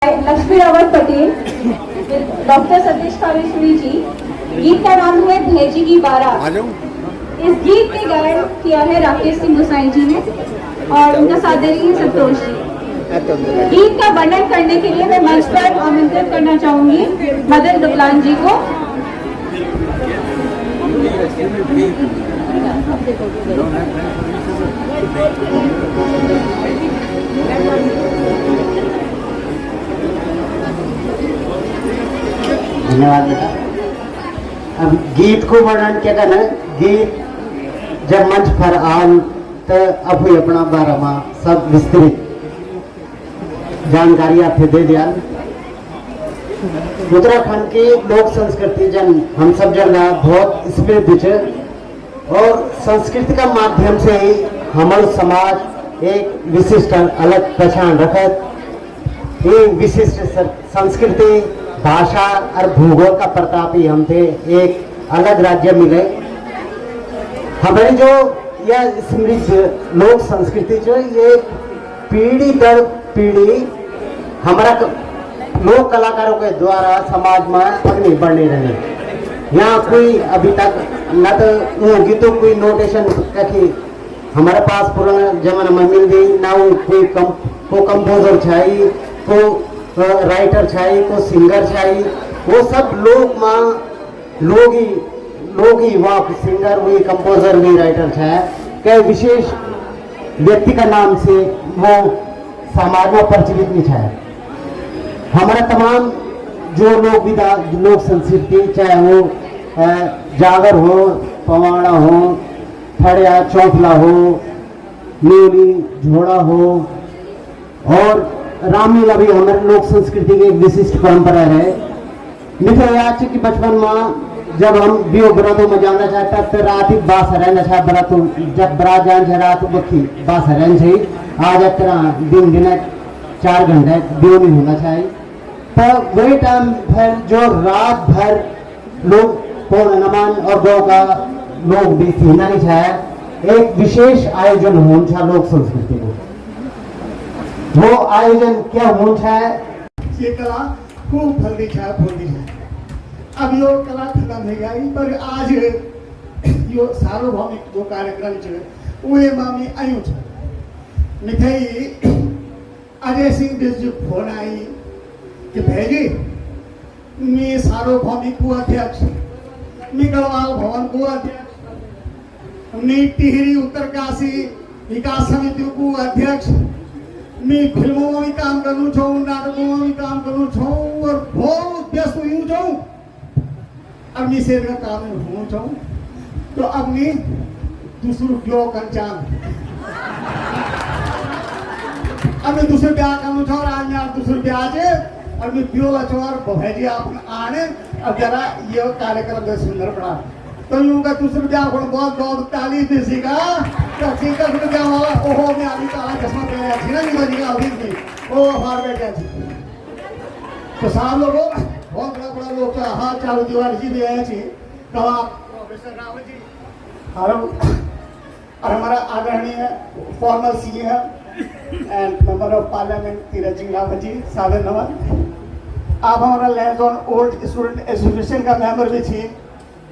Lakshmi Rawat Patel, doctor Satish Kaleshwari जी। गीत का नाम है भेजी की बारात। इस गीत के गायन किया है राकेश सिंह गोसाई जी ने और उनका साथ दे रही है संतोष जी। गीत का वर्णन करने के लिए मैं मंच पर आमंत्रित करना चाहूंगी मदन दुबलान जी को। धन्यवाद बेटा। अब गीत को वर्णन क्या करना है। गीत जब मंच पर आन तो अब हुई अपना बारे में सब विस्तृत जानकारी आपसे दे दिया। उत्तराखंड की लोक संस्कृति जन हम सब जन बहुत समृद्ध है और संस्कृति का माध्यम से ही हमारा समाज एक विशिष्ट अलग पहचान रखत। ये विशिष्ट संस्कृति भाषा और भूगोल का प्रताप ही हमसे एक अलग राज्य मिले। हमारी जो यह समृद्ध लोक संस्कृति जो ये पीढ़ी दर पीढ़ी हमारा लोक कलाकारों के द्वारा समाज में अग्नि बढ़ने रहे। यहाँ कोई अभी तक न तो गीतों कोई नोटेशन कि हमारे पास पुराना जमाना में मिल गई ना कोई को कंपोजर चाहिए को राइटर चाहिए को सिंगर चाहिए। वो सब लोग ही वहाँ सिंगर हुई कंपोजर हुई राइटर चाहिए क्या विशेष व्यक्ति का नाम से वो समाज में प्रचलित नहीं चाहिए। हमारा तमाम जो लोक विधा लोक संस्कृति चाहे वो जागर हो पवाड़ा हो फड़िया चौफला हो न्योली झोड़ा हो और रामलीला भी हमारे लोक संस्कृति की एक विशिष्ट परंपरा है। मुझे याद है कि बचपन में जब हम बियो बरातों में जाना चाहता तो रात ही बास रहना चाहे बरातों जब बरात जान चाहे रात बखी बास रहना चाहिए। आज तरह दिन 4 घंटे बियो नहीं होना चाहिए। तो वही टाइम फिर जो रात भर लोग पौन नमान और गौ का लोग भी सीना नहीं चाहे एक विशेष आयोजन होना लोक संस्कृति को। वो आयोजन क्या होना है ये कला खूब फलती है फूलती है। अब यो कला खत्म हो गई पर आज यो सार्वभौमिक जो कार्यक्रम है वे मामी आयु है मिठाई अजय सिंह जी फोन आई कि भेजी मैं सार्वभौमिक को अध्यक्ष मैं गढ़वाल भवन को अध्यक्ष मैं टिहरी उत्तरकाशी विकास समिति को अध्यक्ष मैं फिल्मों में भी काम करूँ छो नाटकों में भी काम करूँ छो और बहुत व्यस्त हुई छो अब मैं शेर का काम हूँ छो। तो अब मैं दूसरों क्यों कंचान अब मैं दूसरे ब्याह करूँ छो और आज मैं दूसरे ब्याह से और मैं क्यों लचो और भेजी आप आने अब जरा ये कार्यक्रम में सुंदर पड़ा तो यूं का दूसरे ब्याह को बहुत बहुत ताली दे सीखा तो ठीक है दूसरे ब्याह वाला ओहो मैं अभी काला चश्मा पहना थी ना नहीं बजी का अभी थी ओ हार बैठा थी। तो साहब लोगों बहुत बड़ा लोग का हाँ चारों दीवार जी भी आए थी कहा प्रोफेसर रावत जी और हमारा आदरणीय former CM and member of parliament Tirath Singh Rawat ji सादर नमन। आप हमारा land on old student association का मेंबर भी थी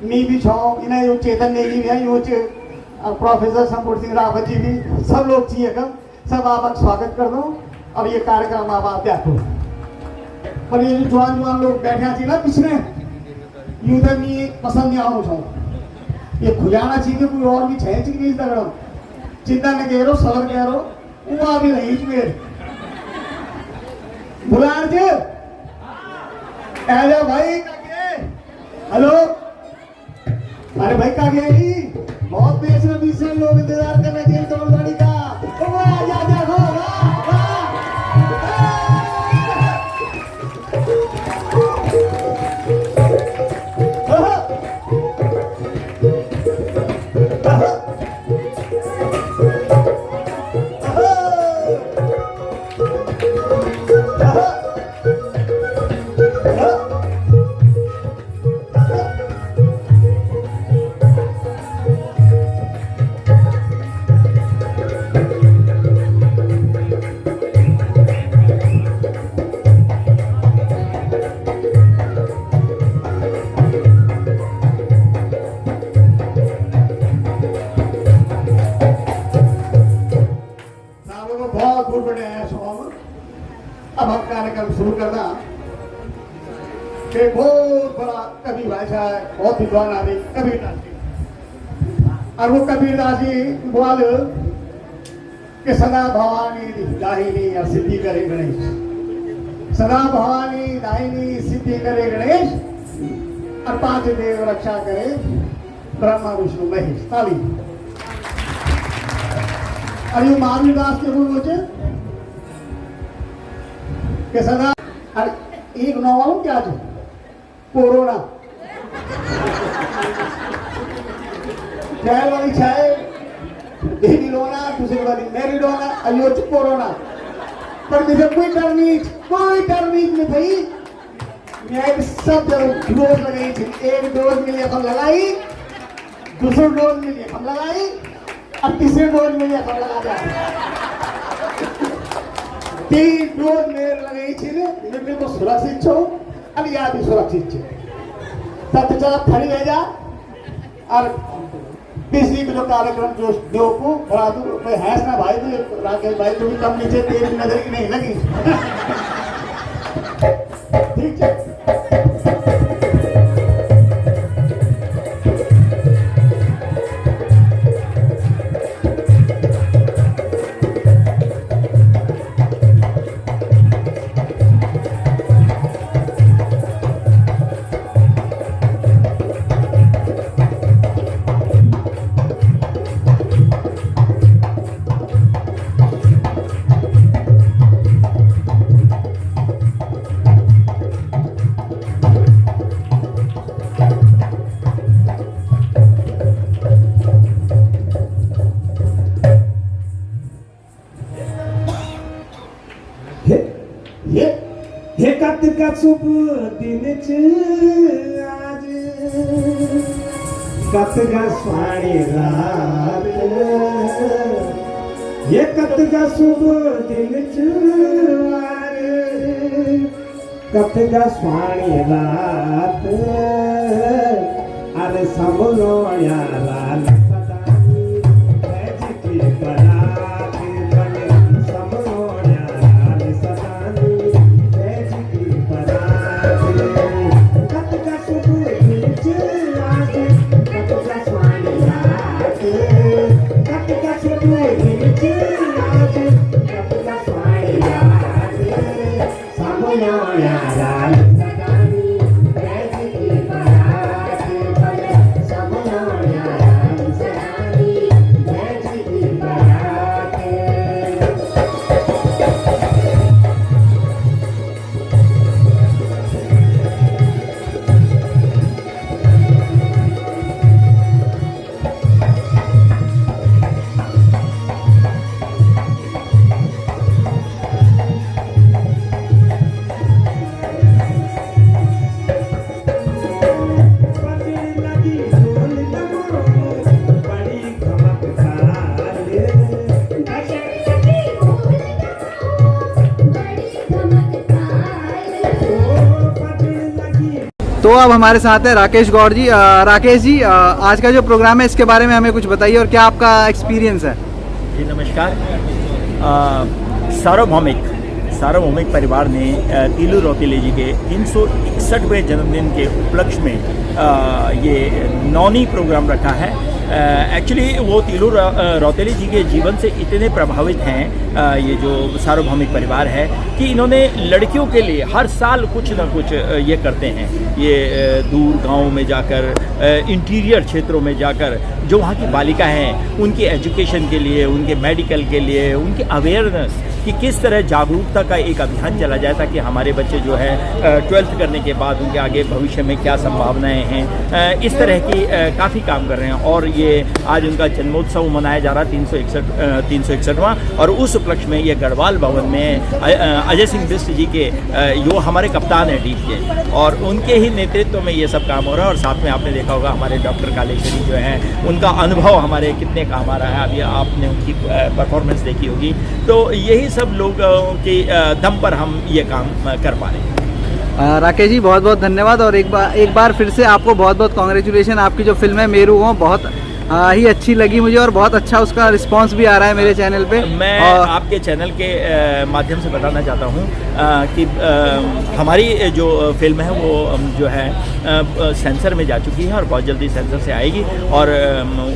मी भी छो इन्हें यो चेतन नेगी भी है यो प्रोफेसर संपूर्ण सिंह रावत जी भी सब लोग चाहिए कम सब आप स्वागत कर दो और ये कार्यक्रम आप देखो। पर ये जो जवान लोग बैठे थी ना पिछले यूं तो मैं पसंद नहीं आऊँ छो ये खुजाना चाहिए कोई और भी छह चाहिए इस तरह चिंता न कह रो सबर कह रो वो भी नहीं मेरे बुलान थे भाई हेलो अरे भाई का गया ही बहुत देश में 20 लोग इंतजार कर रहे थे तो गाड़ी का ओ आजा आजा हो बहुत कार्यक्रम शुरू करना कि बहुत बड़ा कवि भाषा है, बहुत विद्वान आदमी कबीरदास जी। और वो कबीरदास जी बोल कि सदा भवानी दाहिनी या सिद्धि करे गणेश, सदा भवानी दाहिनी सिद्धि करे गणेश, और 5 देव रक्षा करे ब्रह्मा विष्णु महेश। ताली। और ये महावीरदास के गुरु बचे कि सदा। और एक नवाऊ क्या जो कोरोना चाय वाली चाय देवी लोना, दूसरी वाली मेरी लोना, अयोच कोरोना। पर मुझे कोई डर नहीं में भाई। मैं सब डोज लगाई थी, एक डोज के लिए हम लगाई, दूसरे डोज के लिए हम लगाई, और तीसरे डोज में लिए हम लगा दिया। 3 डोज में लगाई थी ने मैं तो सुरक्षित छो, और या भी सुरक्षित छे। तब चला फड़ी ले जा और बिजली के जो कार्यक्रम जो को करा दूं। मैं हैस ना भाई तो राकेश भाई तो भी कम नीचे तेरी नजर की नहीं लगी। ठीक है। शुभ दिन आज कतगा स्वाणी रात, ये कतगा शुभ दिन आज कतगा स्वाणी रात। अरे समलो यारा सदानी बैठ की बरात, समलो यारा सदानी बैठ की बरात। कतगा शुभ दिन आज कतगा स्वामी रात, कतगा शुभ दिन आज कतगा स्वामी रात। समलो यारा सदानी बैठ की बरात, समलो यारा सदानी बैठ की बरात। तो अब हमारे साथ है राकेश गौड़ जी। राकेश जी, आज का जो प्रोग्राम है इसके बारे में हमें कुछ बताइए और क्या आपका एक्सपीरियंस है। जी नमस्कार। सार्वभौमिक परिवार ने तीलू रौतेले जी के 361वें जन्मदिन के उपलक्ष्य में ये नौनी प्रोग्राम रखा है। एक्चुअली वो तीलू रौतेले जी के जीवन से इतने प्रभावित हैं ये जो सार्वभौमिक परिवार है कि इन्होंने लड़कियों के लिए हर साल कुछ ना कुछ ये करते हैं। ये दूर गाँव में जाकर, इंटीरियर क्षेत्रों में जाकर जो वहाँ की बालिका हैं उनकी एजुकेशन के लिए, उनके मेडिकल के लिए, उनके अवेयरनेस कि किस तरह जागरूकता का एक अभियान चला जाए ताकि हमारे बच्चे जो है 12th करने के बाद उनके आगे भविष्य में क्या संभावनाएं हैं, इस तरह की काफ़ी काम कर रहे हैं। और ये आज उनका जन्मोत्सव मनाया जा रहा है 361वां, और उस उपलक्ष्य में ये गढ़वाल भवन में अजय सिंह बिष्ट जी के जो हमारे कप्तान हैं टीम के, और उनके ही नेतृत्व में ये सब काम हो रहा है। और साथ में आपने देखा होगा हमारे डॉक्टर कालेश्वरी जो हैं उनका अनुभव हमारे कितने काम आ रहा है, अभी आपने उनकी परफॉर्मेंस देखी होगी। तो यही सब लोगों के दम पर हम ये काम कर पा रहे हैं। राकेश जी बहुत बहुत धन्यवाद, और एक बार फिर से आपको बहुत बहुत कॉन्ग्रेचुलेशन। आपकी जो फिल्म है मेरू वो बहुत ही अच्छी लगी मुझे और बहुत अच्छा उसका रिस्पांस भी आ रहा है मेरे चैनल पे। मैं और आपके चैनल के माध्यम से बताना चाहता हूँ कि हमारी जो फिल्म है वो जो है सेंसर में जा चुकी है और बहुत जल्दी सेंसर से आएगी और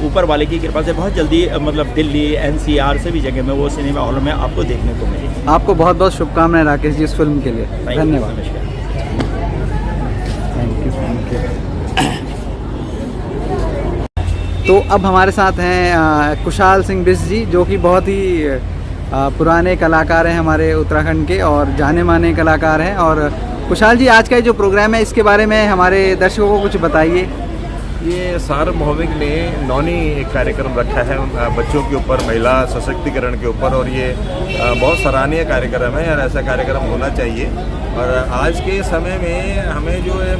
ऊपर वाले की कृपा से बहुत जल्दी मतलब दिल्ली NCR से भी जगह में वो सिनेमा हॉल में आपको देखने को मिलेगी। आपको बहुत बहुत शुभकामनाएं राकेश जी इस फिल्म के लिए। धन्यवाद। नमस्कार। Thank you, thank you. तो अब हमारे साथ हैं कुशाल सिंह बिष्ट जी, जो कि बहुत ही पुराने कलाकार हैं हमारे उत्तराखंड के और जाने माने कलाकार हैं। और कुशाल जी, आज का जो प्रोग्राम है इसके बारे में हमारे दर्शकों को कुछ बताइए। ये सार्वभौमिक ने नौनी एक कार्यक्रम रखा है बच्चों के ऊपर, महिला सशक्तिकरण के ऊपर, और ये बहुत सराहनीय कार्यक्रम है और ऐसा कार्यक्रम होना चाहिए। और आज के समय में हमें जो है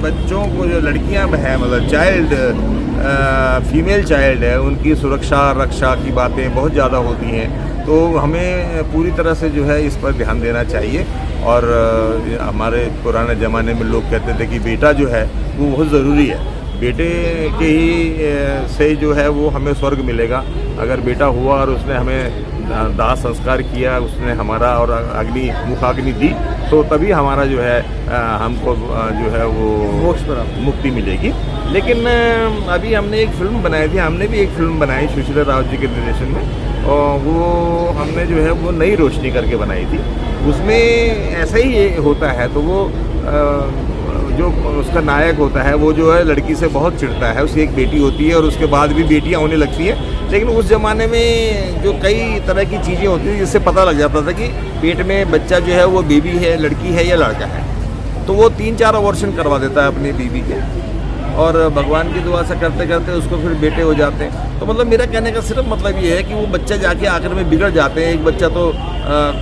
बच्चों को, जो लड़कियां हैं, मतलब चाइल्ड फीमेल चाइल्ड है, उनकी सुरक्षा रक्षा की बातें बहुत ज़्यादा होती हैं, तो हमें पूरी तरह से जो है इस पर ध्यान देना चाहिए। और हमारे पुराने ज़माने में लोग कहते थे कि बेटा जो है वो बहुत ज़रूरी है, बेटे के ही से जो है वो हमें स्वर्ग मिलेगा। अगर बेटा हुआ और उसने हमें दाह संस्कार किया, उसने हमारा और अग्नि मुखाग्नि दी, तो तभी हमारा जो है हमको जो है वो मोक्ष प्राप्त, मुक्ति मिलेगी। लेकिन अभी हमने एक फिल्म बनाई थी, हमने भी एक फिल्म बनाई सुशीला राव जी के निर्देशन में, और वो हमने जो है वो नई रोशनी करके बनाई थी। उसमें ऐसा ही होता है, तो वो जो उसका नायक होता है वो जो है लड़की से बहुत चिढ़ता है। उसकी एक बेटी होती है और उसके बाद भी बेटियां होने लगती हैं, लेकिन उस ज़माने में जो कई तरह की चीज़ें होती थी जिससे पता लग जाता था कि पेट में बच्चा जो है वो बेबी है, लड़की है या लड़का है। तो वो 3-4 अबॉर्शन करवा देता है अपनी बीवी के, और भगवान की दुआ से करते करते उसको फिर बेटे हो जाते हैं। तो मतलब मेरा कहने का सिर्फ मतलब ये है कि वो बच्चा जाके आखिर में बिगड़ जाते हैं। एक बच्चा तो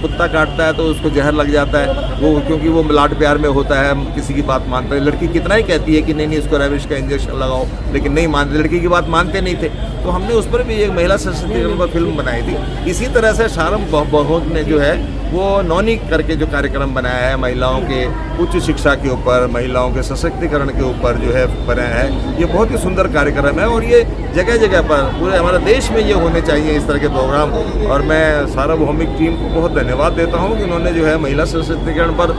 कुत्ता काटता है तो उसको जहर लग जाता है, वो क्योंकि वो लाड प्यार में होता है, किसी की बात मानता है। लड़की कितना ही कहती है कि नहीं नहीं इसको रेबिश का इंजेक्शन लगाओ, लेकिन नहीं मानते, लड़की की बात मानते नहीं थे। तो हमने उस पर भी एक महिला सशक्तिकरण पर फिल्म बनाई थी। इसी तरह से सार्वभौमिक ने जो है वो नौनी करके जो कार्यक्रम बनाया है, महिलाओं के उच्च शिक्षा के ऊपर, महिलाओं के सशक्तिकरण के ऊपर जो है बनाया है, ये बहुत ही सुंदर कार्यक्रम है। और ये जगह जगह पर पूरे हमारे देश में ये होने चाहिए इस तरह के प्रोग्राम। और मैं सार्वभौमिक टीम को बहुत धन्यवाद देता हूँ कि उन्होंने जो है महिला सशक्तिकरण पर,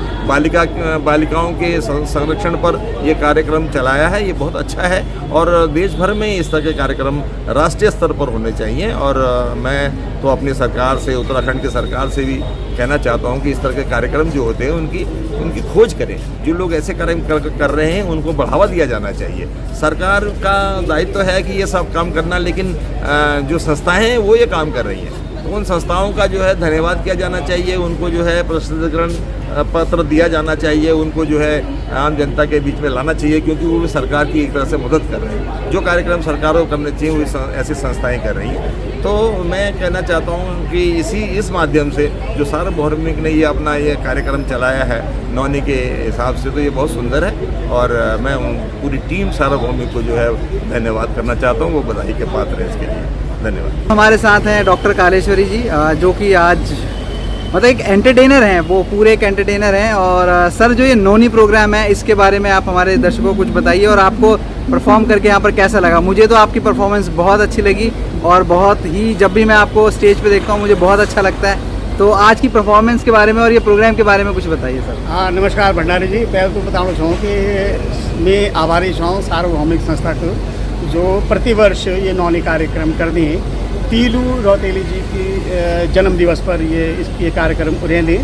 बालिकाओं के संरक्षण पर ये कार्यक्रम चलाया है। ये बहुत अच्छा है और देश भर में इस तरह के कार्यक्रम राष्ट्रीय स्तर पर होने चाहिए। और मैं तो अपनी सरकार से, उत्तराखंड की सरकार से भी कहना चाहता हूं कि इस तरह के कार्यक्रम जो होते हैं उनकी खोज करें। जो लोग ऐसे कार्यक्रम कर रहे हैं उनको बढ़ावा दिया जाना चाहिए। सरकार का दायित्व तो है कि ये सब काम करना, लेकिन जो संस्थाएं हैं वो ये काम कर रही हैं, तो उन संस्थाओं का जो है धन्यवाद किया जाना चाहिए। उनको जो है प्रसिद्धीकरण पत्र दिया जाना चाहिए, उनको जो है आम जनता के बीच में लाना चाहिए, क्योंकि वो भी सरकार की एक तरह से मदद कर रहे हैं। जो कार्यक्रम सरकारों को करने चाहिए वो ऐसी संस्थाएं कर रही हैं। तो मैं कहना चाहता हूँ कि इस माध्यम से जो सार्वभौमिक ने ये अपना ये कार्यक्रम चलाया है नौनी के हिसाब से, तो ये बहुत सुंदर है। और मैं पूरी टीम सार्वभौमिक को जो है धन्यवाद करना चाहता हूँ, वो बधाई के पात्र है इसके लिए। धन्यवाद। हमारे साथ हैं डॉक्टर कालेश्वरी जी, जो कि आज मतलब एक एंटरटेनर हैं, वो पूरे एक एंटरटेनर हैं। और सर, जो ये नौनी प्रोग्राम है इसके बारे में आप हमारे दर्शकों को कुछ बताइए और आपको परफॉर्म करके यहाँ पर कैसा लगा। मुझे तो आपकी परफॉर्मेंस बहुत अच्छी लगी और बहुत ही, जब भी मैं आपको स्टेज पे देखता हूँ मुझे बहुत अच्छा लगता है। तो आज की परफॉर्मेंस के बारे में और ये प्रोग्राम के बारे में कुछ बताइए सर। हाँ, नमस्कार भंडारी जी। पहले तो बताना चाहूँ कि मैं आभारी हूँ सार्वभौमिक संस्था को, जो प्रतिवर्ष ये नौनी कार्यक्रम करती है। तीलू रौतेली जी की जन्म दिवस पर ये कार्यक्रम उन्होंने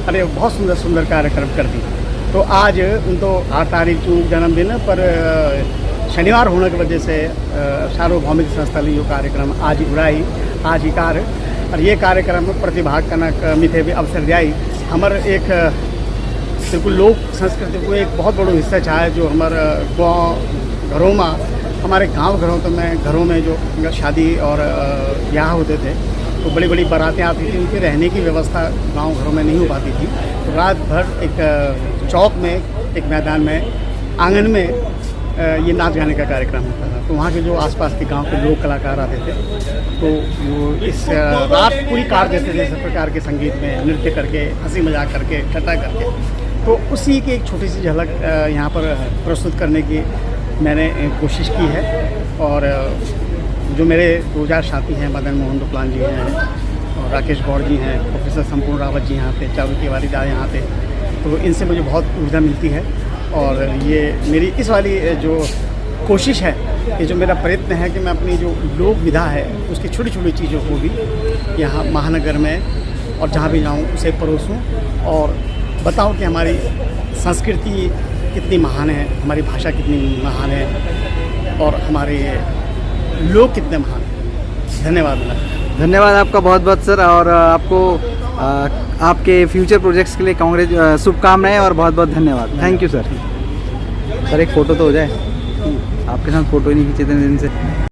अरे बहुत सुंदर सुंदर कार्यक्रम कर दी। तो आज उनको 8 तारीख को जन्मदिन पर शनिवार होने की वजह से सार्वभौमिक संस्था ने ये कार्यक्रम आज उड़ाई, आज ही कार्य और ये कार्यक्रम में प्रतिभाग करना मिथे भी अवसर दियाई। हमारे एक बिल्कुल लोक संस्कृति को एक बहुत बड़ा हिस्सा चाहे, जो हमारे गाँव घरों में, हमारे गांव घरों में जो शादी और ब्याह होते थे तो बड़ी बड़ी बारातें आती थी, उनके रहने की व्यवस्था गांव घरों में नहीं हो पाती थी। तो रात भर एक चौक में, एक मैदान में, आंगन में ये नाच गाने का कार्यक्रम होता था। तो वहाँ के जो आसपास के गांव के लोक कलाकार आते थे, तो वो इस रात पूरी काट देते थे इस प्रकार के संगीत में, नृत्य करके, हंसी मजाक करके, ठट्टा करके। तो उसी की एक छोटी सी झलक यहाँ पर प्रस्तुत करने की मैंने कोशिश की है। और जो मेरे दो चार साथी हैं, मदन मोहन दुपलान जी हैं और राकेश गौड़ जी हैं, प्रोफेसर संपूर्ण रावत जी यहाँ पे, चारू तिवारी दा यहाँ पे, तो इनसे मुझे बहुत ऊर्जा मिलती है। और ये मेरी इस वाली जो कोशिश है, ये जो मेरा प्रयत्न है कि मैं अपनी जो लोक विधा है उसकी छोटी छोटी चीज़ों को भी यहाँ महानगर में और जहाँ भी जाऊँ उसे परोसूँ और बताऊँ कि हमारी संस्कृति कितनी महान है, हमारी भाषा कितनी महान है और हमारे लोग कितने महान हैं। धन्यवाद। धन्यवाद आपका बहुत बहुत सर, और आपको आपके फ्यूचर प्रोजेक्ट्स के लिए कांग्रेस शुभकामनाएं और बहुत बहुत धन्यवाद। Thank you sir. सर एक फ़ोटो तो हो जाए, आपके साथ फ़ोटो ही नहीं खींचे थे दिन से।